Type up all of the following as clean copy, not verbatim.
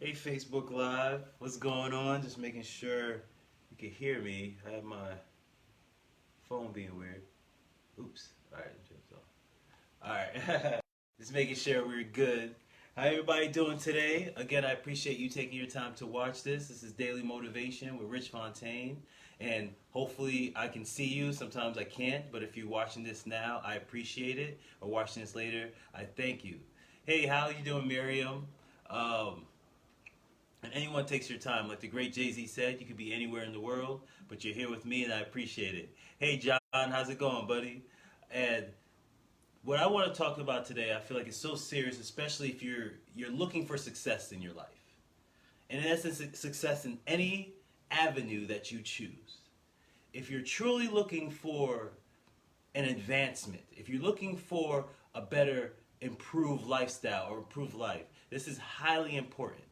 Hey Facebook Live, what's going on? Just making sure you can hear me. I have my phone being weird. Oops. Alright, Alright. Just making sure we're good. How everybody doing today? Again, I appreciate you taking your time to watch this. This is Daily Motivation with Rich Fontaine. And hopefully I can see you. Sometimes I can't, but if you're watching this now, I appreciate it. Or watching this later, I thank you. Hey, how you doing, Miriam? And anyone takes your time. Like the great Jay-Z said, you could be anywhere in the world, but you're here with me and I appreciate it. Hey John, how's it going, buddy? And what I want to talk about today, I feel like it's so serious, especially if you're looking for success in your life. And in essence, success in any avenue that you choose. If you're truly looking for an advancement, if you're looking for a better improved lifestyle or improved life, this is highly important.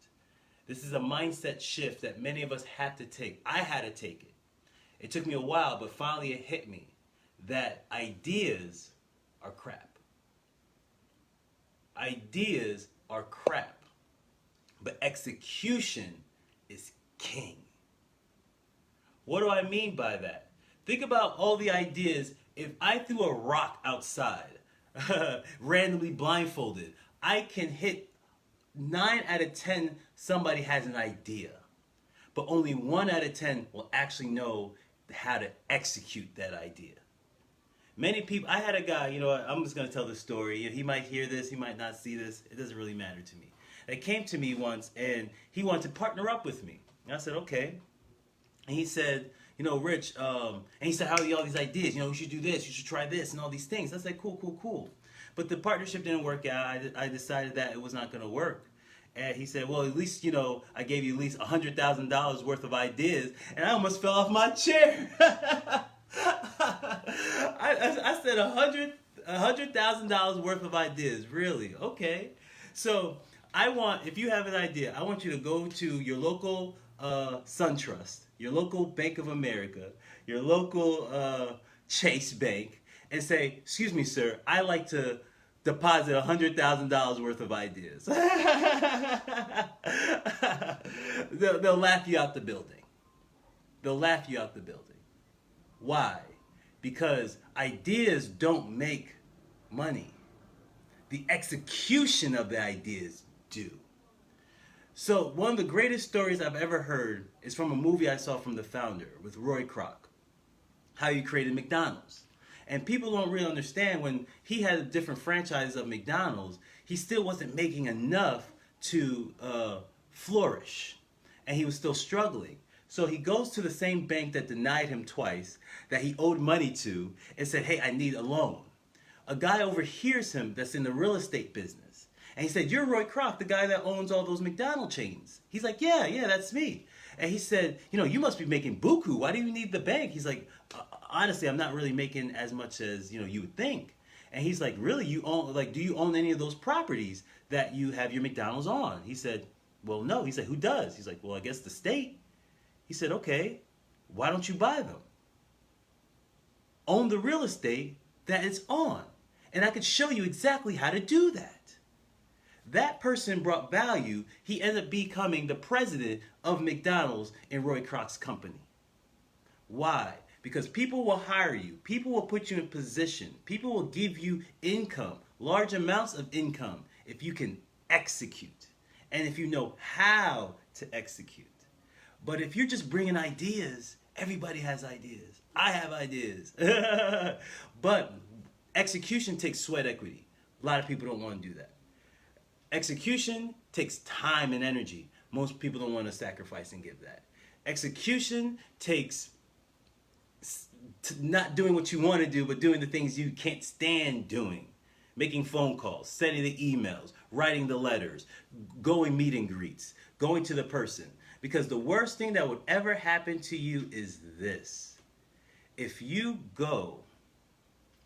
This is a mindset shift that many of us have to take. I had to take it. It took me a while, but finally it hit me that ideas are crap. Ideas are crap. But execution is king. What do I mean by that? Think about all the ideas. If I threw a rock outside, randomly blindfolded, I can hit 9 out of 10 somebody has an idea, but only 1 out of 10 will actually know how to execute that idea. Many people, I had a guy, I'm just going to tell this story. He might hear this, he might not see this, it doesn't really matter to me. They came to me once and he wanted to partner up with me. And I said, okay. And he said, Rich, and he said, how are all these ideas? You should do this, you should try this, and all these things. I said, cool. But the partnership didn't work out. I decided that it was not going to work. And he said, well, at least, I gave you at least $100,000 worth of ideas. And I almost fell off my chair. I said $100,000 worth of ideas. Really? Okay. So if you have an idea, I want you to go to your local SunTrust, your local Bank of America, your local Chase Bank, and say, excuse me, sir, I like to deposit $100,000 worth of ideas. They'll laugh you out the building. They'll laugh you out the building. Why? Because ideas don't make money. The execution of the ideas do. So one of the greatest stories I've ever heard is from a movie I saw from the founder with Roy Kroc, how he created McDonald's. And people don't really understand when he had different franchises of McDonald's, he still wasn't making enough to flourish. And he was still struggling. So he goes to the same bank that denied him twice, that he owed money to, and said, hey, I need a loan. A guy overhears him that's in the real estate business. And he said, you're Roy Kroc, the guy that owns all those McDonald's chains. He's like, yeah, that's me. And he said, you must be making buku. Why do you need the bank? He's like, honestly, I'm not really making as much as, you would think. And he's like, really? Do you own any of those properties that you have your McDonald's on? He said, well, no. He said, who does? He's like, well, I guess the state. He said, okay, why don't you buy them? Own the real estate that it's on. And I could show you exactly how to do that. That person brought value. He ended up becoming the president of McDonald's in Roy Kroc's company. Why? Because people will hire you. People will put you in position. People will give you income, large amounts of income, if you can execute. And if you know how to execute. But if you're just bringing ideas, everybody has ideas. I have ideas. But execution takes sweat equity. A lot of people don't want to do that. Execution takes time and energy. Most people don't want to sacrifice and give that. Execution takes not doing what you want to do, but doing the things you can't stand doing. Making phone calls, sending the emails, writing the letters, going meet and greets, going to the person. Because the worst thing that would ever happen to you is this. If you go,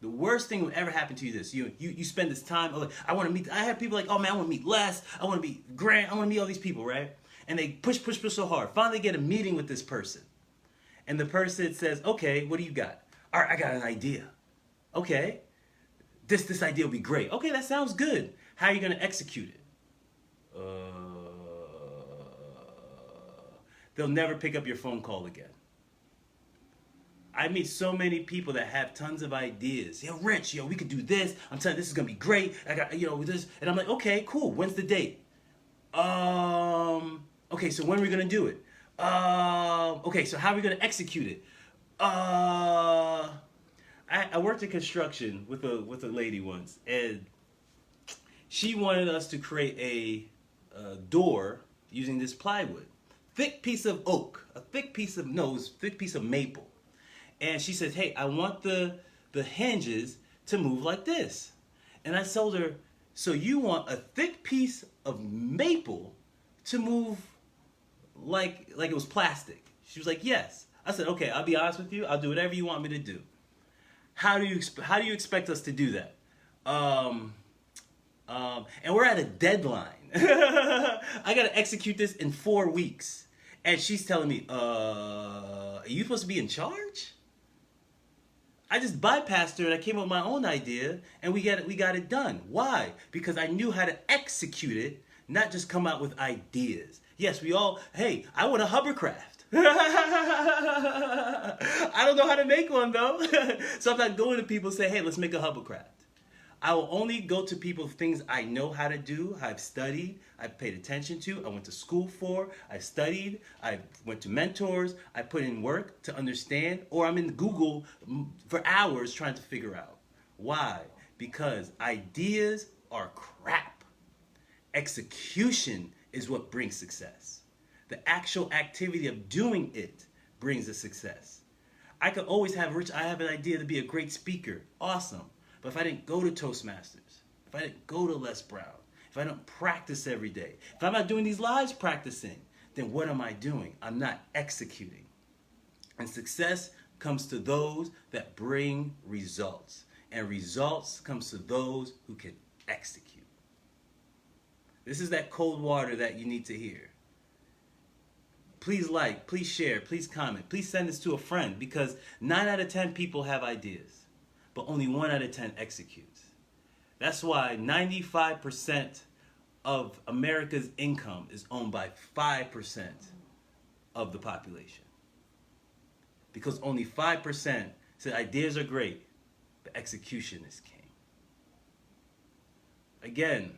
the worst thing would ever happen to you is this. You spend this time, I want to meet, I have people like, oh man, I want to meet Les, I want to meet Grant, I want to meet all these people, right? And they push so hard. Finally get a meeting with this person. And the person says, okay, what do you got? All right, I got an idea. Okay, this idea will be great. Okay, that sounds good. How are you going to execute it? they'll never pick up your phone call again. I meet so many people that have tons of ideas. Yo, Rich, yo, we could do this. I'm telling you, this is gonna be great. I got, this, and I'm like, okay, cool. When's the date? Okay, so when are we gonna do it? Okay, so how are we gonna execute it? I worked in construction with a lady once, and she wanted us to create a door using this plywood, thick piece of oak, a thick piece of thick piece of maple. And she says, hey, I want the hinges to move like this. And I told her, so you want a thick piece of maple to move like it was plastic? She was like, yes. I said, okay, I'll be honest with you. I'll do whatever you want me to do. How do you expect us to do that? And we're at a deadline. I got to execute this in 4 weeks. And she's telling me, are you supposed to be in charge? I just bypassed her and I came up with my own idea and we got it done. Why? Because I knew how to execute it, not just come out with ideas. Yes, hey, I want a hovercraft. I don't know how to make one though. So I'm not going to people and say, hey, let's make a hovercraft. I will only go to people with things I know how to do, I've studied, I've paid attention to, I went to school for, I studied, I went to mentors, I put in work to understand, or I'm in Google for hours trying to figure out. Why? Because ideas are crap. Execution is what brings success. The actual activity of doing it brings the success. I could always have I have an idea to be a great speaker. Awesome. But if I didn't go to Toastmasters, if I didn't go to Les Brown, if I don't practice every day, if I'm not doing these lives practicing, then what am I doing? I'm not executing. And success comes to those that bring results. And results comes to those who can execute. This is that cold water that you need to hear. Please like, please share, please comment, please send this to a friend, because 9 out of 10 people have ideas, but only 1 out of 10 executes. That's why 95% of America's income is owned by 5% of the population. Because only 5% said ideas are great, but execution is king. Again,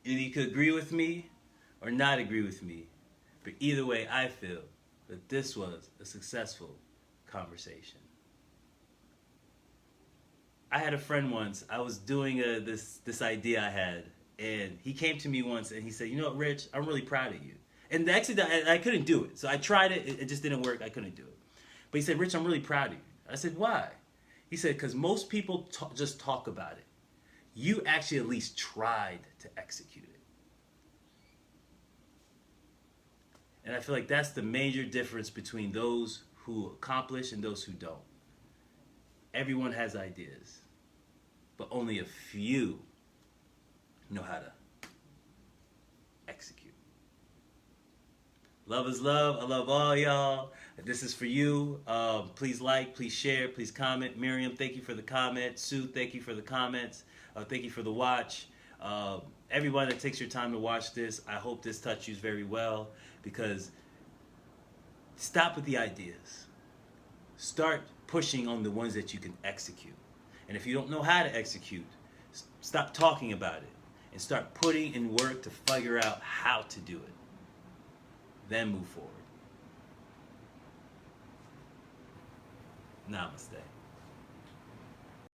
either you could agree with me or not agree with me, but either way, I feel that this was a successful conversation. I had a friend once, I was doing this idea I had, and he came to me once and he said, you know what, Rich, I'm really proud of you. And actually, I couldn't do it. So I tried it, it just didn't work, I couldn't do it. But he said, Rich, I'm really proud of you. I said, why? He said, because most people just talk about it. You actually at least tried to execute it. And I feel like that's the major difference between those who accomplish and those who don't. Everyone has ideas, but only a few know how to execute. Love is love. I love all y'all. This is for you. Please like, please share, please comment. Miriam, thank you for the comment. Sue, thank you for the comments. Thank you for the watch. Everyone that takes your time to watch this, I hope this touched you very well, because stop with the ideas. Start pushing on the ones that you can execute. And if you don't know how to execute, stop talking about it and start putting in work to figure out how to do it. Then move forward. Namaste.